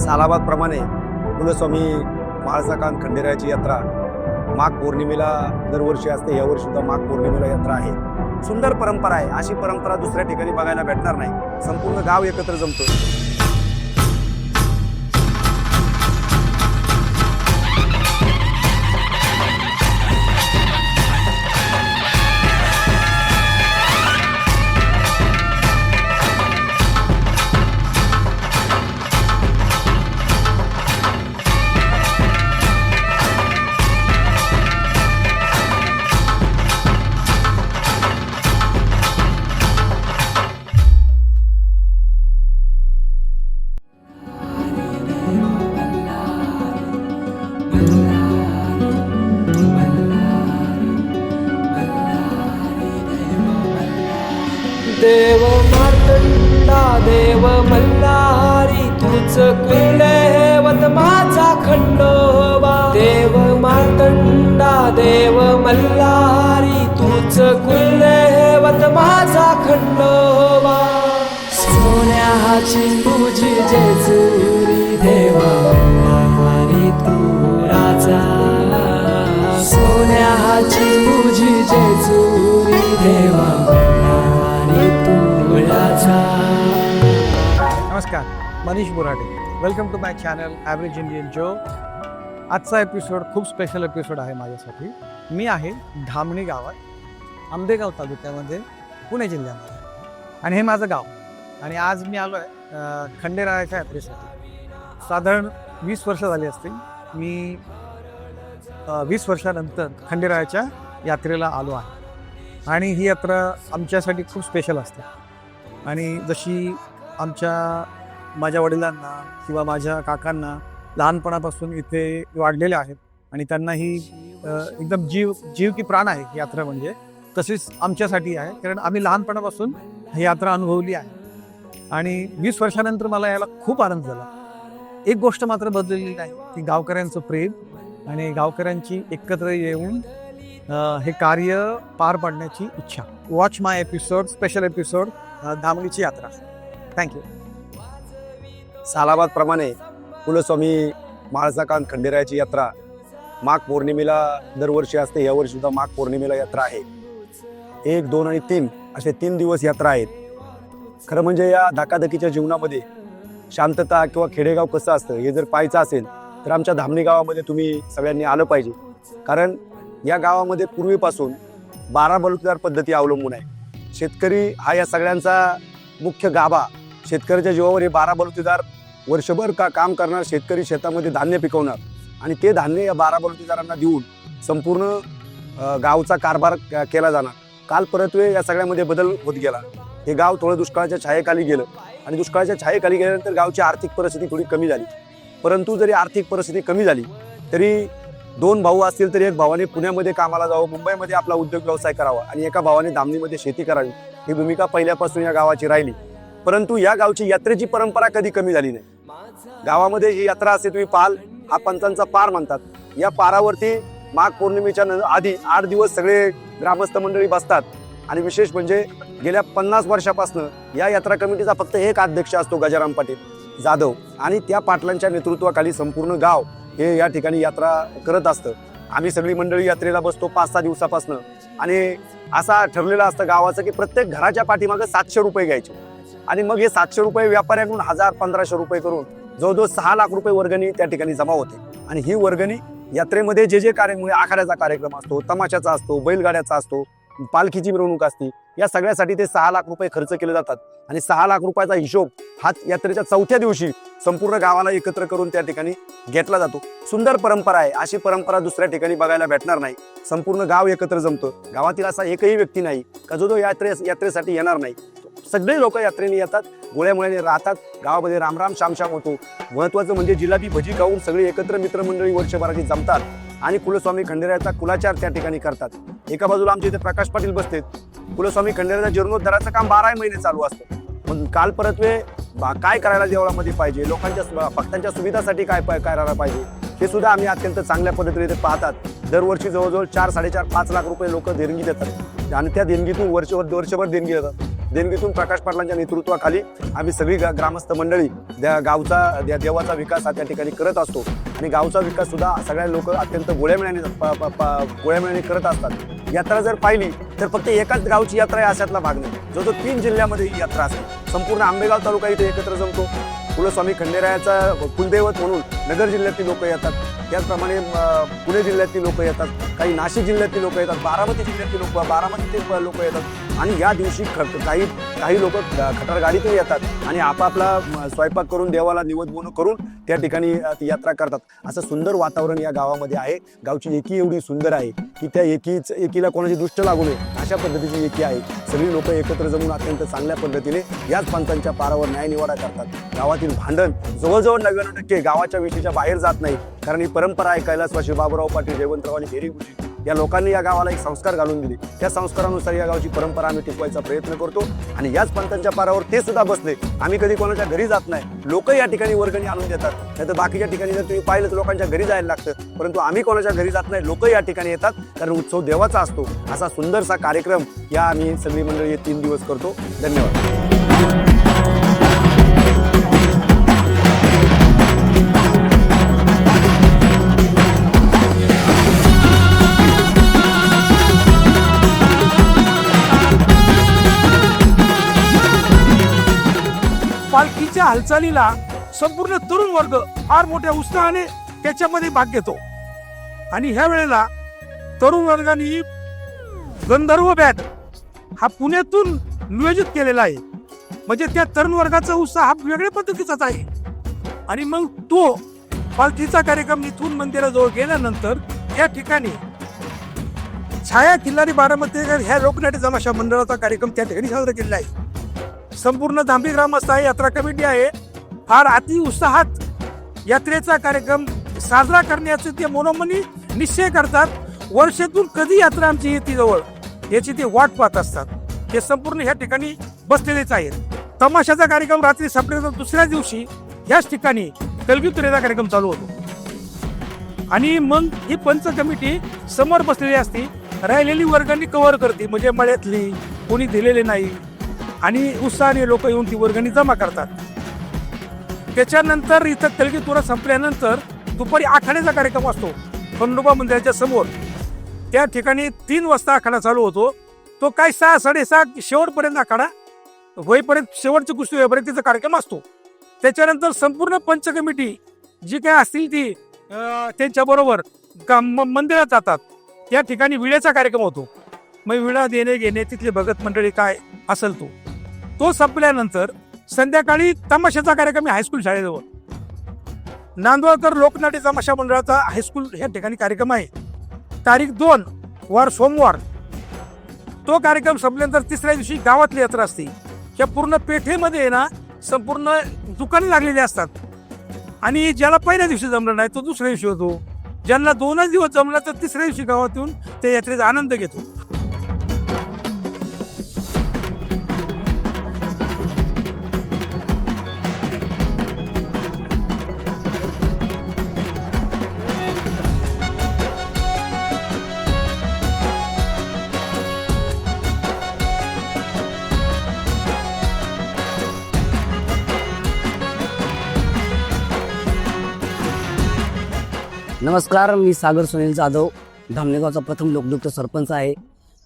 सालाबाद प्रमाणे कुलस्वामी महाराजाकांत खंडेरायाची यात्रा माघ पौर्णिमेला दरवर्षी असते। यावर्षी सुद्धा माघ पौर्णिमेला यात्रा आहे। सुंदर परंपरा आहे। अशी परंपरा दुसऱ्या ठिकाणी बघायला भेटणार नाही। संपूर्ण गाव एकत्र जमतो। देव मार्तंडा देव मल्हारी तूच कुलदैवत माझा खंडोबा। देव मार्तंडा देव मल्हारी तूच कुलदैवत माझा खंडोबा। सोन्याची तुझी जेजुरी देवा मल्हारी तू राजा। सोन्याची तुझी जेजुरी देवा नमस्कार, Manish Burate, welcome to my channel average Indian Joe. आजचा एपिसोड खूप स्पेशल एपिसोड आहे माझ्यासाठी। मी आहे धामणी गावात, आंबेगाव तालुक्यामध्ये, पुणे जिल्ह्यामध्ये, आणि हे माझं गाव। आणि आज मी आलो आहे खंडेरायाच्या यात्रेसाठी। साधारण 20 वर्ष झाली असतील मी 20 वर्षानंतर खंडेरायाच्या यात्रेला आलो आहे। आणि ही यात्रा आमच्यासाठी खूप स्पेशल असते। आणि जशी माझ्या वडिलांना किंवा माझ्या काकांना लहानपणापासून इथे वाढलेले आहेत आणि त्यांना ही एकदम जीव की प्राण आहे ही यात्रा म्हणजे, तशीच आमच्यासाठी आहे, कारण आम्ही लहानपणापासून ही यात्रा अनुभवली आहे। आणि 20 वर्षानंतर मला याला खूप आनंद झाला। एक गोष्ट मात्र बदललेली नाही, की गावकऱ्यांचं प्रेम आणि गावकऱ्यांची एकत्र येऊन हे कार्य पार पाडण्याची इच्छा। वॉच माय एपिसोड, स्पेशल एपिसोड धामणीची यात्रा। थँक्यू। सालाबाद प्रमाणे कुलस्वामी महाराजाकांत खंडेरायाची यात्रा माघ पौर्णिमेला दरवर्षी असते। यावर्षी सुद्धा माघ पौर्णिमेला यात्रा आहे। 1, 2 आणि 3 असे 3 दिवस यात्रा आहेत। खरं म्हणजे या धकाधकीच्या जीवनामध्ये शांतता किंवा खेडेगाव कसं असतं हे जर पाहायचं असेल तर आमच्या धामणी गावामध्ये तुम्ही सगळ्यांनी आलं पाहिजे। कारण या गावामध्ये पूर्वीपासून 12 बलुतेदार पद्धती अवलंबून आहे। शेतकरी हा या सगळ्यांचा मुख्य गाभा। शेतकऱ्याच्या जीवावर हे 12 बलुतेदार वर्षभर काम करणार। शेतकरी शेतामध्ये धान्य पिकवणार आणि ते धान्य या 12 बलुतेदारांना देऊन संपूर्ण गावचा कारभार केला जाणार। काल परत्वे या सगळ्यामध्ये बदल होत गेला। हे गाव थोडं दुष्काळाच्या छायेखाली गेलं आणि दुष्काळाच्या छायेखाली गेल्यानंतर गावची आर्थिक परिस्थिती थोडी कमी झाली। परंतु जरी आर्थिक परिस्थिती कमी झाली तरी 2 भाऊ असतील तर एक भावाने पुण्यामध्ये कामाला जावं, मुंबईमध्ये आपला उद्योग व्यवसाय करावा आणि एका भावाने धामणीमध्ये शेती करावी, ही भूमिका पहिल्यापासून या गावाची राहिली। परंतु या गावची यात्रेची परंपरा कधी कमी झाली नाही। गावामध्ये ही यात्रा असते, तुम्ही पाल हा पंचांचा पार म्हणतात। या पारावरती माघ पौर्णिमेच्या आधी 8 दिवस सगळे ग्रामस्थ मंडळी बसतात। आणि विशेष म्हणजे गेल्या 50 वर्षापासून या यात्रा कमिटीचा फक्त एक अध्यक्ष असतो, गजाराम पाटील जाधव, आणि त्या पाटलांच्या नेतृत्वाखाली संपूर्ण गाव हे या ठिकाणी यात्रा करत असतं। आम्ही सगळी मंडळी यात्रेला बसतो 5-6 दिवसापासून। आणि असा ठरलेला असतं गावाचं की प्रत्येक घराच्या पाठीमागं 700 रुपये घ्यायचे आणि मग हे 700 रुपये व्यापाऱ्यांकडून 1000-1500 रुपये करून जवळजवळ 6 लाख रुपये वर्गणी त्या ठिकाणी जमा होते। आणि ही वर्गणी यात्रेमध्ये जे कार्य, आखाड्याचा कार्यक्रम असतो, तमाशाचा असतो, बैलगाड्याचा असतो, पालखीची मिरवणूक असते, या सगळ्यासाठी ते 6 लाख रुपये खर्च केले जातात. आणि 6 लाख रुपयाचा हिशोब हा यात्रेच्या 4थ्या दिवशी संपूर्ण गावाला एकत्र करून त्या ठिकाणी घेतला जातो. सुंदर परंपरा आहे. अशी परंपरा दुसऱ्या ठिकाणी बघायला भेटणार नाही. संपूर्ण गाव एकत्र जमतं. गावातील असा एकही व्यक्ती नाही का जो यात्रेसाठी येणार नाही. सगळे लोक यात्रेने येतात, गोळ्यामुळे राहतात. गावामध्ये रामराम शामशाम होतो. महत्वाचं म्हणजे जिलाबी भजी खाऊन सगळे एकत्र मित्रमंडळी वर्षभराची जमतात आणि कुलस्वामी खंडेरायाचा कुलाचार त्या ठिकाणी करतात. एका बाजूला आमच्या इथे प्रकाश पाटील बसतात. कुलस्वामी खंडेरायाचा जीर्णोद्धाराचं काम 12 महिने चालू असतं. पण काल परत्वे काय करायला देवळामध्ये पाहिजे, लोकांच्या भक्तांच्या सुविधासाठी काय करायला पाहिजे हे सुद्धा आम्ही अत्यंत चांगल्या पद्धतीने ते पाहतात. दरवर्षी जवळजवळ 4, 4.5, 5 लाख रुपये लोक देणगी देतात आणि त्या देणगीतून वर्षभर देणगी देतात. देणगीतून प्रकाश पाटलांच्या नेतृत्वाखाली आम्ही सगळी ग्रामस्थ मंडळी गावचा देवाचा विकास हा त्या ठिकाणी करत असतो आणि गावचा विकास सुद्धा सगळ्या लोक अत्यंत गोळ्यामेळ्याने करत असतात. यात्रा जर पाहिली तर फक्त एकाच गावची यात्रा आहे अशातला भाग नाही. जो 3 जिल्ह्यामध्ये ही यात्रा असते. संपूर्ण आंबेगाव तालुका इथे एकत्र जमतो. कुलस्वामी खंडेरायाचा कुलदैवत म्हणून नगर जिल्ह्यातील लोक येतात. त्याचप्रमाणे पुणे जिल्ह्यातील लोक येतात, काही नाशिक जिल्ह्यातील लोक येतात, बारामती जिल्ह्यातील लोक येतात आणि या दिवशी काही लोक खटार गाडीतून येतात आणि आपापला स्वयंपाक करून देवाला निवेदन करून त्या ठिकाणी यात्रा करतात. असं सुंदर वातावरण या गावामध्ये आहे. गावची एकी एवढी सुंदर आहे की त्या एकीला कोणाची दृष्ट लागू नये अशा पद्धतीची एकी आहे. सगळी लोक एकत्र जमून अत्यंत चांगल्या पद्धतीने याच पंचांच्या पारावर न्यायनिवाडा करतात. गावातील भांडण जवळजवळ 99% गावाच्या विषयीच्या बाहेर जात नाही. कारण ही परंपरा आहे. कैलासवासी बाबूराव पाटील, जयवंतराव आणि भेरी गुरुजी या लोकांनी या गावाला एक संस्कार घालून दिले. त्या संस्कारानुसार या गावची परंपरा आम्ही टिकवायचा प्रयत्न करतो आणि याच पंथांच्या पारावर ते सुद्धा बसले. आम्ही कधी कोणाच्या घरी जात नाही. लोक या ठिकाणी वर्गणी आणून देतात. नाही तर बाकीच्या ठिकाणी जर तुम्ही पाहिलं तर लोकांच्या घरी जायला लागतं, परंतु आम्ही कोणाच्या घरी जात नाही. लोक या ठिकाणी येतात कारण उत्सव देवाचा असतो. असा सुंदरसा कार्यक्रम या आम्ही सगळी मंडळी 3 दिवस करतो. धन्यवाद. पालखीच्या हालचालीला संपूर्ण तरुण वर्ग फार मोठ्या उत्साहाने त्याच्यामध्ये भाग घेतो आणि ह्या वेळेला तरुण वर्गाने गंधर्व बॅट हा पुण्यातून नियोजित केलेला आहे. म्हणजे त्या तरुण वर्गाचा उत्साह हा वेगळ्या पद्धतीचाच आहे. आणि मग तो पालखीचा कार्यक्रम इथून मंदिराजवळ गेल्यानंतर या ठिकाणी छाया किल्लारी बारामती ह्या लोकनाट्य तमाशा मंडळाचा कार्यक्रम त्या ठिकाणी साजरा केलेला आहे. संपूर्ण धांबी ग्रामस्थ आहे, यात्रा कमिटी आहे, फार अति उत्साहात यात्रेचा कार्यक्रम साजरा करण्याचे ते मनोमनी निश्चय करतात. वर्षातून कधी यात्रा आमची येते जवळ याची ते वाट पाहत असतात. हे संपूर्ण ह्या ठिकाणी बसलेलेच आहेत. तमाशाचा कार्यक्रम रात्री संपल्यानंतर दुसऱ्या दिवशी ह्याच ठिकाणी कलगीतुरेचा कार्यक्रम चालू होतो आणि मग ही पंच कमिटी समोर बसलेली असते. राहिलेली वर्गणी कव्हर करते, म्हणजे मळ्यातली कोणी दिलेले नाही आणि उत्साहाने लोक येऊन ती वर्गणी जमा करतात. त्याच्यानंतर इथं कलगीतुरा संपल्यानंतर दुपारी आखाड्याचा कार्यक्रम असतो खंडोबा मंदिराच्या समोर. त्या ठिकाणी 3 वाजता आखाडा चालू होतो. तो काय 6, 6:30 शेवटपर्यंत आखाडा होईपर्यंत, शेवटची कुस्ती होईपर्यंत तिचा कार्यक्रम असतो. त्याच्यानंतर संपूर्ण पंच कमिटी जी काय असतील ती त्यांच्याबरोबर मंदिरात जातात. त्या ठिकाणी विड्याचा कार्यक्रम होतो. मग विडा देणे घेणे तिथले भगत मंडळी काय असेल तो संपल्यानंतर संध्याकाळी तमाशाचा कार्यक्रम हायस्कूल शाळेजवळ नांदवळकर लोकनाट्य तमाशा मंडळाचा हायस्कूल या ठिकाणी कार्यक्रम आहे. तारीख 2 वार सोमवार. तो कार्यक्रम संपल्यानंतर तिसऱ्या दिवशी गावातली यात्रा असते. या पूर्ण पेठेमध्ये ना संपूर्ण दुकाने लागलेली असतात आणि ज्याला पहिल्या दिवशी जमलं नाही तो दुसऱ्या दिवशी होतो. ज्यांना 2च दिवस जमला तर तिसऱ्या दिवशी गावात येऊन त्या यात्रेचा आनंद घेतो. नमस्कार, मी सागर सुनील जाधव, धामणेगावचा प्रथम लोकदुग्ध सरपंच आहे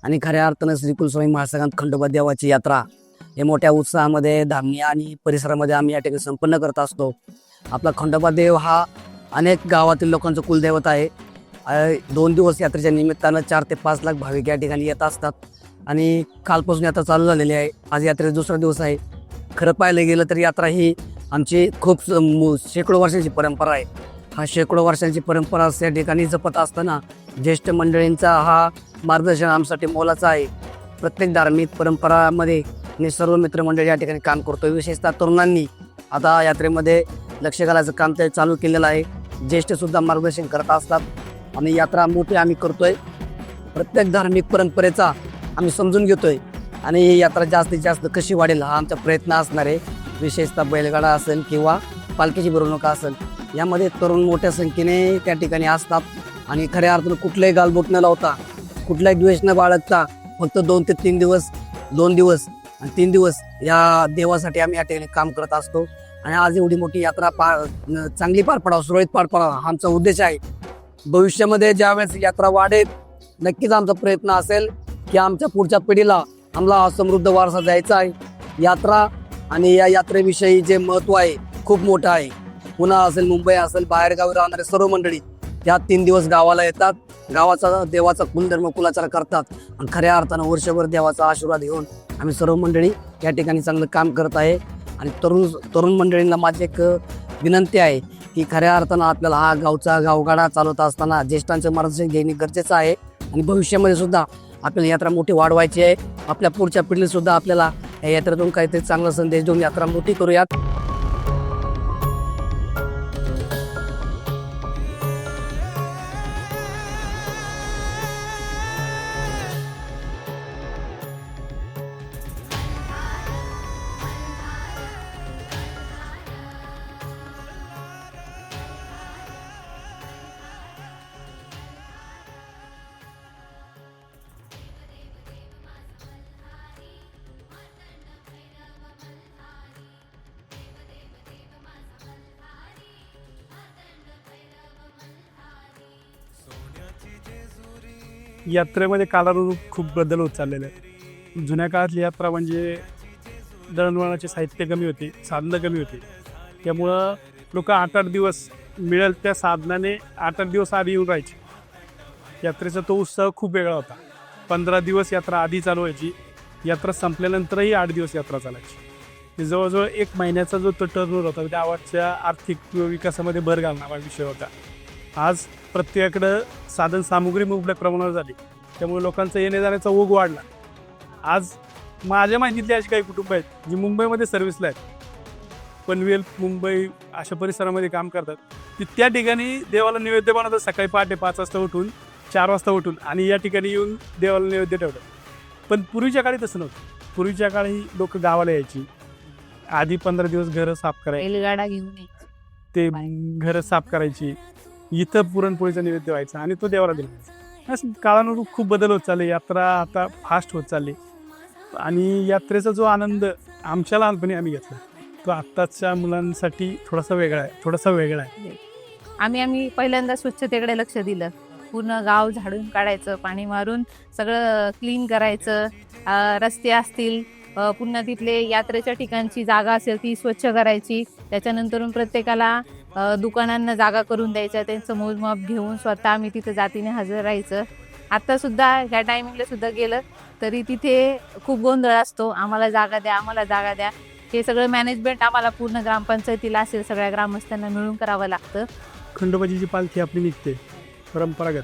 आणि खऱ्या अर्थानं श्री कुलस्वामी महासंघात खंडोबा देवाची यात्रा हे मोठ्या उत्साहामध्ये धामणी आणि परिसरामध्ये आम्ही या ठिकाणी संपन्न करत असतो. आपला खंडोबा देव हा अनेक गावातील लोकांचं कुलदैवत आहे. 2 दिवस यात्रेच्या निमित्तानं 4 ते 5 लाख भाविक या ठिकाणी येत असतात आणि कालपासून यात्रा चालू झालेली आहे. आज यात्रेचा दुसरा दिवस आहे. खरं पाहायला गेलं तर यात्रा ही आमची खूप शेकडो वर्षांची परंपरा आहे. हा शेकडो वर्षांची परंपरा या ठिकाणी जपत असताना ज्येष्ठ मंडळींचा हा मार्गदर्शन आमच्यासाठी मोलाचा आहे. प्रत्येक धार्मिक परंपरामध्ये मी सर्व मित्रमंडळी या ठिकाणी काम करतो. विशेषतः तरुणांनी आता यात्रेमध्ये लक्ष घालायचं काम ते चालू केलेलं आहे. ज्येष्ठसुद्धा मार्गदर्शन करत असतात आणि यात्रा मोठी आम्ही करतोय. प्रत्येक धार्मिक परंपरेचा आम्ही समजून घेतोय आणि ही यात्रा जास्तीत जास्त कशी वाढेल हा आमचा प्रयत्न असणार आहे. विशेषतः बैलगाडा असेल किंवा पालखीची मिरवणूक असेल, यामध्ये तरुण मोठ्या संख्येने त्या ठिकाणी असतात आणि खऱ्या अर्थानं कुठलाही गालबोट न लावता, कुठलाही द्वेष न बाळगता फक्त 2 ते 3 दिवस, 2 दिवस आणि 3 दिवस या देवासाठी आम्ही या ठिकाणी काम करत असतो. आणि आज एवढी मोठी यात्रा चांगली पार पडावं, सुरळीत पार पडावा हा आमचा उद्देश आहे. भविष्यामध्ये ज्यावेळेस यात्रा वाढेल, नक्कीच आमचा प्रयत्न असेल की आमच्या पुढच्या पिढीला आम्हाला हा समृद्ध वारसा द्यायचा आहे. यात्रा आणि या यात्रेविषयी जे महत्त्व आहे खूप मोठं आहे. पुणे असेल, मुंबई असेल, बाहेरगावी राहणारे सर्व मंडळी त्या 3 दिवस गावाला येतात, गावाचा देवाचा कुलधर्म कुलाचार करतात आणि खऱ्या अर्थानं वर्षभर देवाचा आशीर्वाद घेऊन आम्ही सर्व मंडळी या ठिकाणी चांगलं काम करत आहे. आणि तरुण मंडळींना माझी एक विनंती आहे की खऱ्या अर्थानं आपल्याला हा गावगाडा चालवत असताना ज्येष्ठांचं मार्गदर्शन घेणे गरजेचं आहे. आणि भविष्यामध्ये सुद्धा आपल्याला यात्रा मोठी वाढवायची आहे. आपल्या पुढच्या पिढीला सुद्धा आपल्याला या यात्रेतून काहीतरी चांगला संदेश देऊन यात्रा मोठी करूयात. यात्रेमध्ये कालानुरूप खूप बदल होत चाललेले आहेत. जुन्या काळातली यात्रा म्हणजे दळणवळणाचे साहित्य कमी होते, साधनं कमी होती. त्यामुळं लोक 8-8 दिवस मिळेल त्या साधनाने 8-8 दिवस आधी येऊन राहायचे. यात्रेचा तो उत्सव खूप वेगळा होता. 15 दिवस यात्रा आधी चालू व्हायची. यात्रा संपल्यानंतरही 8 दिवस यात्रा चालायची. जवळजवळ 1 महिन्याचा जो तो टर्नओव्हर होता, त्या गावाच्या आर्थिक विकासामध्ये भर घालणारा विषय होता. आज प्रत्येकाकडं साधन सामुग्री मुबलक प्रमाणावर झाली, त्यामुळे लोकांचा येणे जाण्याचा ओघ वाढला. आज माझ्या माहितीतली अशी काही कुटुंब आहेत जी मुंबईमध्ये सर्व्हिसला आहेत, पनवेल, मुंबई अशा परिसरामध्ये काम करतात. ती त्या ठिकाणी देवाला नैवेद्य बनवतात. सकाळी पहाटे 5 वाजता उठून, 4 वाजता उठून आणि या ठिकाणी येऊन देवाला नैवेद्य ठेवतात. पण पूर्वीच्या काळी तसं नव्हतं. पूर्वीच्या काळी लोक गावाला यायची, आधी 15 दिवस घरं साफ करायची, बैलगाडा घेऊन ते घरं साफ करायची, इथं पुरणपोळीचा नैवेद्य व्हायचा आणि तो देवाला दिला. असं काळानुरूप खूप बदल होत चालले. यात्रा आता फास्ट होत चालली आणि यात्रेचा जो आनंद आमच्या लहानपणी आम्ही घेतला तो आत्ताच्या मुलांसाठी थोडासा वेगळा आहे. आम्ही पहिल्यांदा स्वच्छतेकडे लक्ष दिलं. पूर्ण गाव झाडून काढायचं, पाणी मारून सगळं क्लीन करायचं. रस्ते असतील, पुन्हा तिथले यात्रेच्या ठिकाणची जागा असेल ती स्वच्छ करायची. त्याच्यानंतर प्रत्येकाला दुकानांना जागा करून द्यायच्या, त्यांचं मोजमाप घेऊन स्वतः आम्ही तिथं जातीने हजर राहायचं. आत्तासुद्धा ह्या टायमिंगला सुद्धा गेलं तरी तिथे खूप गोंधळ असतो. आम्हाला जागा द्या. हे सगळं मॅनेजमेंट आम्हाला पूर्ण ग्रामपंचायतीला असेल सगळ्या ग्रामस्थांना मिळून करावं लागतं. खंडोबाची जी पालखी आपली निघते परंपरागत,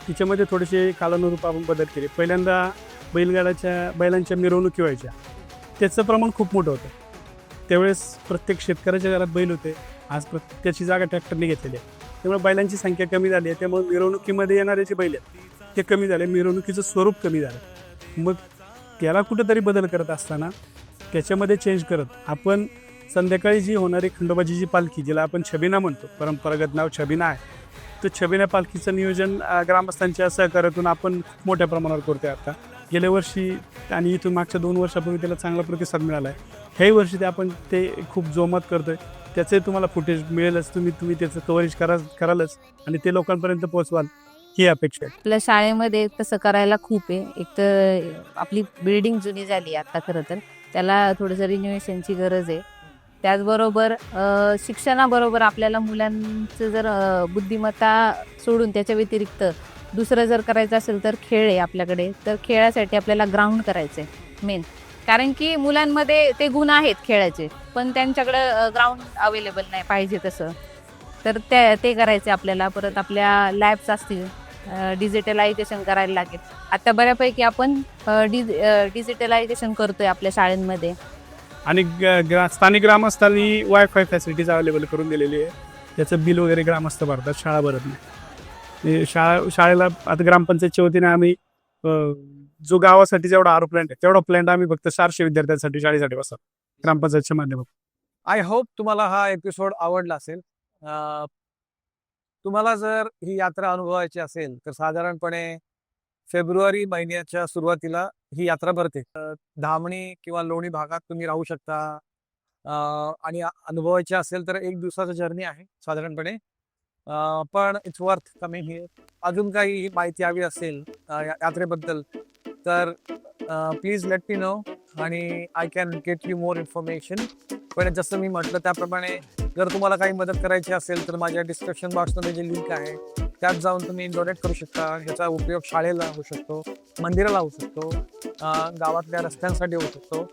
तिच्यामध्ये थोडेसे कालानुरूप आपण बदल केले. पहिल्यांदा बैलांच्या मिरवणुकी व्हायच्या, त्याचं प्रमाण खूप मोठं होतं. त्यावेळेस प्रत्येक शेतकऱ्याच्या घरात बैल होते. आज त्याची जागा ट्रॅक्टरने घेतलेली आहे, त्यामुळे बैलांची संख्या कमी झाली आहे. त्यामुळे मिरवणुकीमध्ये येणारे जे बैल आहेत ते कमी झाले, मिरवणुकीचं स्वरूप कमी झालं. मग त्याला कुठंतरी बदल करत असताना त्याच्यामध्ये चेंज करत आपण संध्याकाळी जी होणारी खंडोबाची जी पालखी, जिला आपण छबिना म्हणतो, परंपरागत नाव छबिना आहे, तर छबिना पालखीचं नियोजन ग्रामस्थांच्या सहकार्यातून आपण खूप मोठ्या प्रमाणावर करतोय. आता गेल्या वर्षी आणि इथून मागच्या 2 वर्षापूर्वी त्याला चांगला प्रतिसाद मिळाला आहे. ह्याही वर्षी आपण ते खूप जोमात करतोय. त्याचे तुम्हाला फुटेज मिळेलच, तुम्ही त्याचं कव्हरेज करालच आणि ते लोकांपर्यंत पोहोचवाल ही अपेक्षा आहे. आपल्या शाळेमध्ये तसं करायला खूप आहे. एक तर आपली बिल्डिंग जुनी झाली आता, खरं तर त्याला थोडंसं रिनोव्हेशनची गरज आहे. त्याचबरोबर शिक्षणाबरोबर आपल्याला मुलांचं जर बुद्धिमत्ता सोडून त्याच्या व्यतिरिक्त दुसरं जर करायचं असेल तर खेळ आहे आपल्याकडे, तर खेळासाठी आपल्याला ग्राउंड करायचं आहे मेन. कारण की मुलांमध्ये ते गुण आहेत खेळाचे, पण त्यांच्याकडं ग्राउंड अवेलेबल नाही पाहिजे तसं. तर ते करायचे आपल्याला. परत आपल्या लॅब्स असतील, डिजिटलायझेशन करायला लागेल. आता बऱ्यापैकी आपण डिजिटलायझेशन करतोय आपल्या शाळेंमध्ये. आणि स्थानिक ग्रामस्थांनी वायफाय फॅसिलिटीज अवेलेबल करून दिलेली आहे. त्याचं बिल वगैरे ग्रामस्थ भरतात, शाळा भरत नाही. शाळेला आता ग्रामपंचायतच्या वतीने आम्ही जो गावासाठी जेवढा आरो प्लॅन्ट आहे तेवढा प्लॅन्ट आम्ही फक्त 400 विद्यार्थ्यांसाठी शाळेसाठी बसवतो ग्रामपंचायतच्या माध्यमातून. आय होप तुम्हाला हा एपिसोड आवडला असेल. तुम्हाला जर ही यात्रा अनुभवायची असेल तर साधारणपणे फेब्रुवारी महिन्याच्या सुरुवातीला ही यात्रा भरते. धामणी किंवा लोणी भागात तुम्ही राहू शकता आणि अनुभवायची असेल तर 1 दिवसाचा जर्नी आहे साधारणपणे. पण इट्स वर्थ कमिंग हिअर. अजून काही माहिती हवी असेल यात्रेबद्दल तर प्लीज लेट मी नो आणि I can get you more information. पण जसं मी म्हटलं त्याप्रमाणे जर तुम्हाला काही मदत करायची असेल तर माझ्या डिस्क्रिप्शन बॉक्समध्ये जे लिंक आहे त्यात जाऊन तुम्ही डोनेट करू शकता. ह्याचा उपयोग शाळेला होऊ शकतो, मंदिराला होऊ शकतो, गावातल्या रस्त्यांसाठी होऊ शकतो.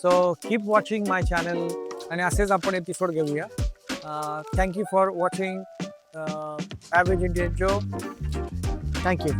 सो कीप वॉचिंग माय चॅनल आणि असेच आपण एपिसोड घेऊया. Thank you for watching average Indian जो. थँक्यू.